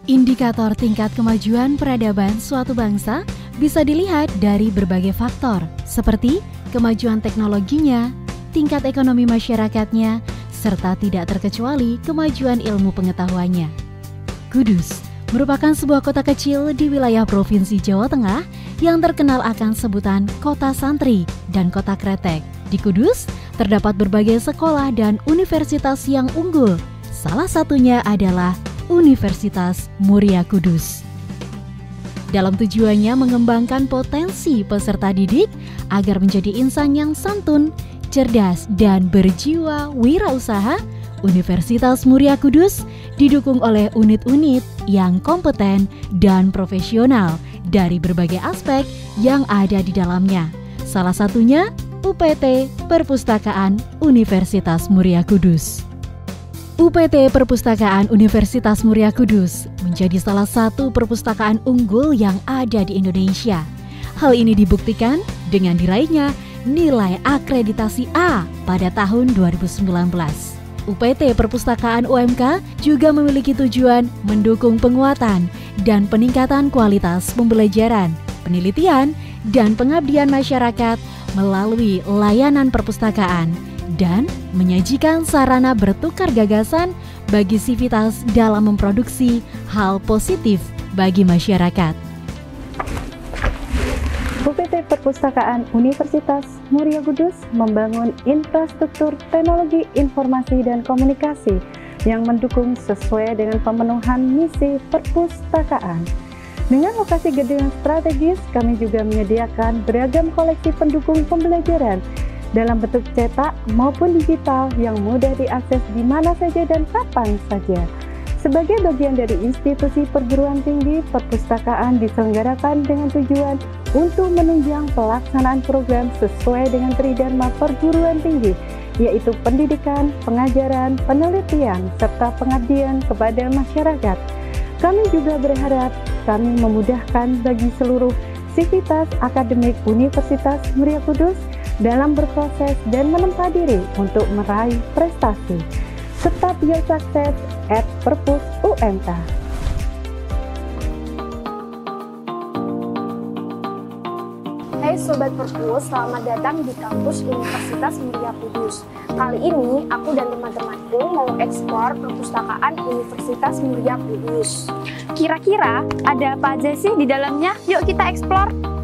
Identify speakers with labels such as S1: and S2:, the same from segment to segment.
S1: Indikator tingkat kemajuan peradaban suatu bangsa bisa dilihat dari berbagai faktor, seperti kemajuan teknologinya, tingkat ekonomi masyarakatnya, serta tidak terkecuali kemajuan ilmu pengetahuannya. Kudus merupakan sebuah kota kecil di wilayah Provinsi Jawa Tengah yang terkenal akan sebutan Kota Santri dan Kota Kretek. Di Kudus, terdapat berbagai sekolah dan universitas yang unggul. Salah satunya adalah Universitas Muria Kudus. Dalam tujuannya mengembangkan potensi peserta didik agar menjadi insan yang santun, cerdas, dan berjiwa wirausaha, Universitas Muria Kudus didukung oleh unit-unit yang kompeten dan profesional dari berbagai aspek yang ada di dalamnya. Salah satunya UPT Perpustakaan Universitas Muria Kudus. UPT Perpustakaan Universitas Muria Kudus menjadi salah satu perpustakaan unggul yang ada di Indonesia. Hal ini dibuktikan dengan diraihnya nilai akreditasi A pada tahun 2019. UPT Perpustakaan UMK juga memiliki tujuan mendukung penguatan dan peningkatan kualitas pembelajaran, penelitian, dan pengabdian masyarakat melalui layanan perpustakaan dan menyajikan sarana bertukar gagasan bagi sivitas dalam memproduksi hal positif bagi masyarakat.
S2: UPT Perpustakaan Universitas Muria Kudus membangun infrastruktur teknologi informasi dan komunikasi yang mendukung sesuai dengan pemenuhan misi perpustakaan. Dengan lokasi gedung strategis, kami juga menyediakan beragam koleksi pendukung pembelajaran dalam bentuk cetak maupun digital yang mudah diakses di mana saja dan kapan saja. Sebagai bagian dari institusi perguruan tinggi, perpustakaan diselenggarakan dengan tujuan untuk menunjang pelaksanaan program sesuai dengan tridharma perguruan tinggi, yaitu pendidikan, pengajaran, penelitian, serta pengabdian kepada masyarakat. Kami juga berharap kami memudahkan bagi seluruh sivitas akademik Universitas Muria Kudus dalam berproses dan menempa diri untuk meraih prestasi. Tetap your success at Perpus UMK.
S3: Hai Sobat Perpus, selamat datang di kampus Universitas Muria Kudus. Kali ini aku dan teman-temanku mau eksplor perpustakaan Universitas Muria Kudus. Kira-kira ada apa aja sih di dalamnya? Yuk kita eksplor.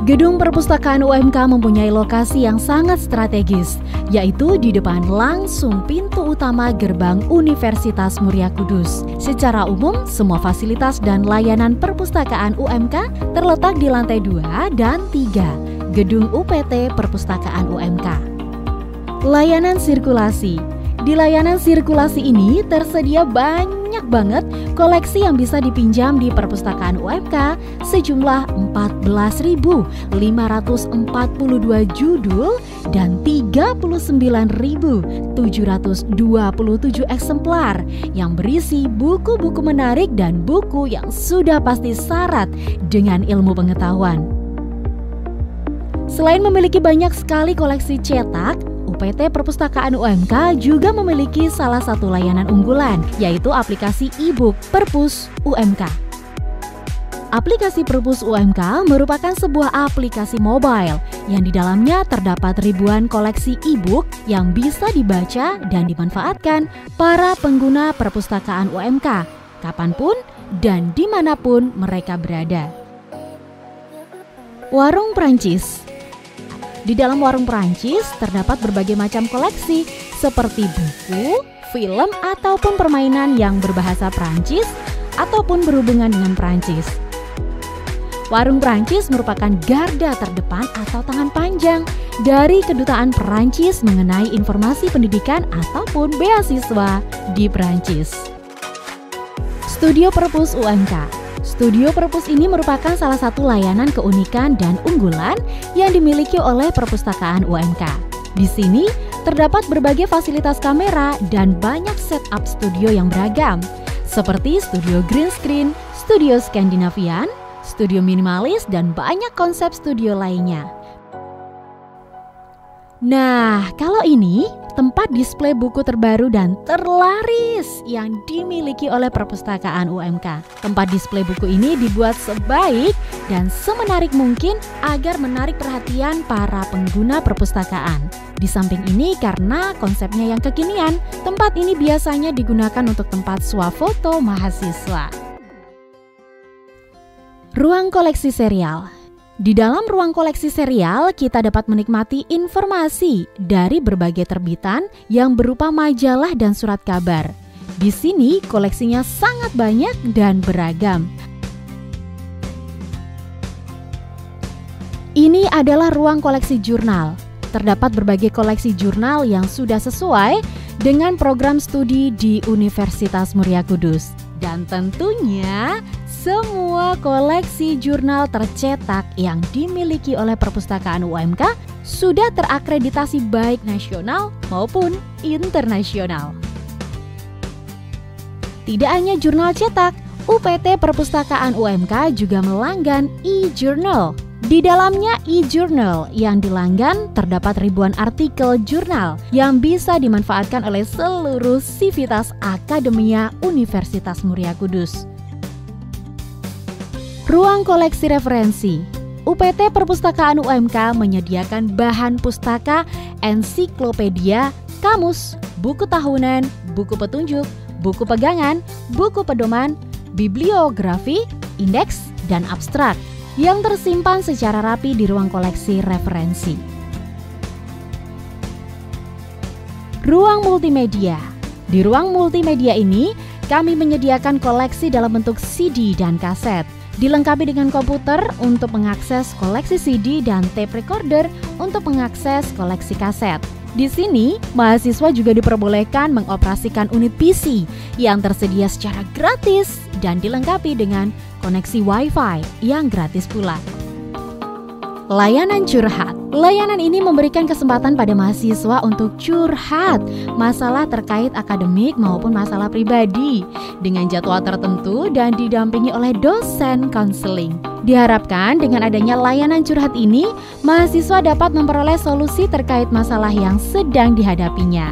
S1: Gedung Perpustakaan UMK mempunyai lokasi yang sangat strategis, yaitu di depan langsung pintu utama gerbang Universitas Muria Kudus. Secara umum, semua fasilitas dan layanan perpustakaan UMK terletak di lantai 2 dan 3 gedung UPT Perpustakaan UMK. Layanan sirkulasi. Di layanan sirkulasi ini tersedia banyak banget koleksi yang bisa dipinjam di perpustakaan UMK sejumlah 14.542 judul dan 39.727 eksemplar yang berisi buku-buku menarik dan buku yang sudah pasti syarat dengan ilmu pengetahuan. Selain memiliki banyak sekali koleksi cetak, UPT Perpustakaan UMK juga memiliki salah satu layanan unggulan, yaitu aplikasi e-book Perpus UMK. Aplikasi Perpus UMK merupakan sebuah aplikasi mobile yang di dalamnya terdapat ribuan koleksi e-book yang bisa dibaca dan dimanfaatkan para pengguna perpustakaan UMK kapanpun dan dimanapun mereka berada. Warung Prancis. Di dalam warung Prancis terdapat berbagai macam koleksi seperti buku, film, ataupun permainan yang berbahasa Prancis ataupun berhubungan dengan Prancis. Warung Prancis merupakan garda terdepan atau tangan panjang dari kedutaan Prancis mengenai informasi pendidikan ataupun beasiswa di Prancis. Studio Perpus UMK. Studio Perpus ini merupakan salah satu layanan keunikan dan unggulan yang dimiliki oleh perpustakaan UMK. Di sini terdapat berbagai fasilitas kamera dan banyak setup studio yang beragam, seperti studio green screen, studio Skandinavian, studio minimalis, dan banyak konsep studio lainnya. Nah, kalau ini tempat display buku terbaru dan terlaris yang dimiliki oleh perpustakaan UMK. Tempat display buku ini dibuat sebaik dan semenarik mungkin agar menarik perhatian para pengguna perpustakaan. Di samping ini, karena konsepnya yang kekinian, tempat ini biasanya digunakan untuk tempat swafoto mahasiswa. Ruang koleksi serial. Di dalam ruang koleksi serial, kita dapat menikmati informasi dari berbagai terbitan yang berupa majalah dan surat kabar. Di sini koleksinya sangat banyak dan beragam. Ini adalah ruang koleksi jurnal. Terdapat berbagai koleksi jurnal yang sudah sesuai dengan program studi di Universitas Muria Kudus. Dan tentunya semua koleksi jurnal tercetak yang dimiliki oleh perpustakaan UMK sudah terakreditasi baik nasional maupun internasional. Tidak hanya jurnal cetak, UPT Perpustakaan UMK juga melanggan e-journal. Di dalamnya e-journal yang dilanggan terdapat ribuan artikel jurnal yang bisa dimanfaatkan oleh seluruh sivitas akademia Universitas Muria Kudus. Ruang koleksi referensi. UPT Perpustakaan UMK menyediakan bahan pustaka, ensiklopedia, kamus, buku tahunan, buku petunjuk, buku pegangan, buku pedoman, bibliografi, indeks, dan abstrak yang tersimpan secara rapi di ruang koleksi referensi. Ruang multimedia. Di ruang multimedia ini, kami menyediakan koleksi dalam bentuk CD dan kaset, dilengkapi dengan komputer untuk mengakses koleksi CD dan tape recorder untuk mengakses koleksi kaset. Di sini, mahasiswa juga diperbolehkan mengoperasikan unit PC yang tersedia secara gratis dan dilengkapi dengan koneksi Wi-Fi yang gratis pula. Layanan curhat. Layanan ini memberikan kesempatan pada mahasiswa untuk curhat masalah terkait akademik maupun masalah pribadi dengan jadwal tertentu dan didampingi oleh dosen konseling. Diharapkan dengan adanya layanan curhat ini, mahasiswa dapat memperoleh solusi terkait masalah yang sedang dihadapinya.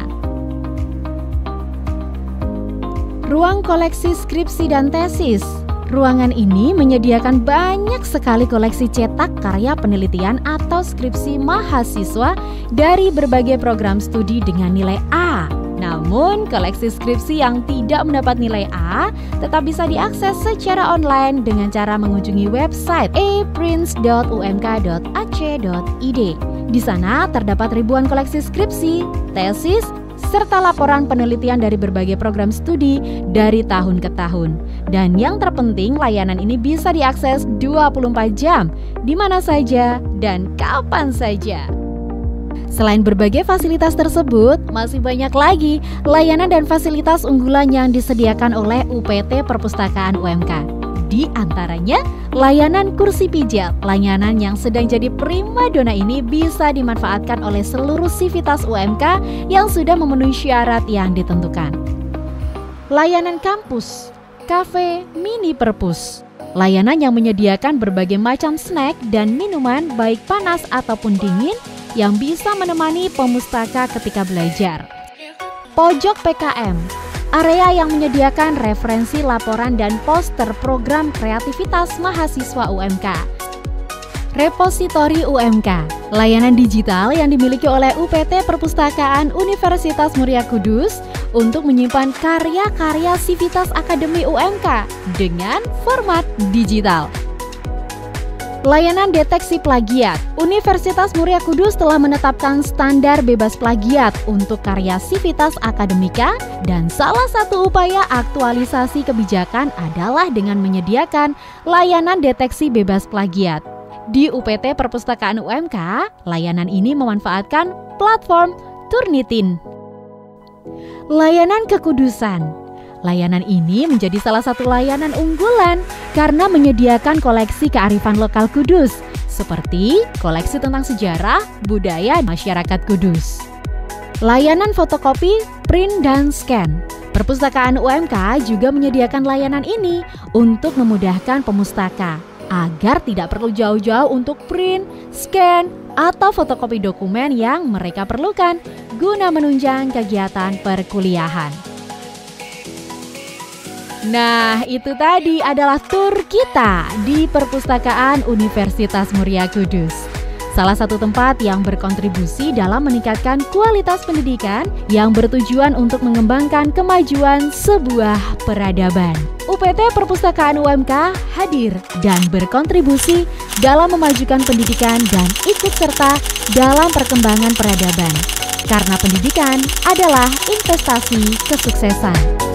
S1: Ruang koleksi skripsi dan tesis. Ruangan ini menyediakan banyak sekali koleksi cetak karya penelitian atau skripsi mahasiswa dari berbagai program studi dengan nilai A. Namun, koleksi skripsi yang tidak mendapat nilai A tetap bisa diakses secara online dengan cara mengunjungi website eprints.umk.ac.id. Di sana terdapat ribuan koleksi skripsi, tesis, serta laporan penelitian dari berbagai program studi dari tahun ke tahun. Dan yang terpenting, layanan ini bisa diakses 24 jam, di mana saja dan kapan saja. Selain berbagai fasilitas tersebut, masih banyak lagi layanan dan fasilitas unggulan yang disediakan oleh UPT Perpustakaan UMK. Di antaranya, layanan kursi pijat. Layanan yang sedang jadi primadona ini bisa dimanfaatkan oleh seluruh sivitas UMK yang sudah memenuhi syarat yang ditentukan. Layanan kampus, kafe, mini perpus. Layanan yang menyediakan berbagai macam snack dan minuman baik panas ataupun dingin yang bisa menemani pemustaka ketika belajar. Pojok PKM. Area yang menyediakan referensi laporan dan poster program kreativitas mahasiswa UMK. Repositori UMK, layanan digital yang dimiliki oleh UPT Perpustakaan Universitas Muria Kudus untuk menyimpan karya-karya sivitas akademi UMK dengan format digital. Layanan deteksi plagiat. Universitas Muria Kudus telah menetapkan standar bebas plagiat untuk karya sivitas akademika dan salah satu upaya aktualisasi kebijakan adalah dengan menyediakan layanan deteksi bebas plagiat. Di UPT Perpustakaan UMK, layanan ini memanfaatkan platform Turnitin. Layanan kekudusan. Layanan ini menjadi salah satu layanan unggulan karena menyediakan koleksi kearifan lokal Kudus, seperti koleksi tentang sejarah, budaya, masyarakat Kudus. Layanan fotokopi, print, dan scan. Perpustakaan UMK juga menyediakan layanan ini untuk memudahkan pemustaka, agar tidak perlu jauh-jauh untuk print, scan, atau fotokopi dokumen yang mereka perlukan guna menunjang kegiatan perkuliahan. Nah, itu tadi adalah tur kita di Perpustakaan Universitas Muria Kudus. Salah satu tempat yang berkontribusi dalam meningkatkan kualitas pendidikan yang bertujuan untuk mengembangkan kemajuan sebuah peradaban. UPT Perpustakaan UMK hadir dan berkontribusi dalam memajukan pendidikan dan ikut serta dalam perkembangan peradaban. Karena pendidikan adalah investasi kesuksesan.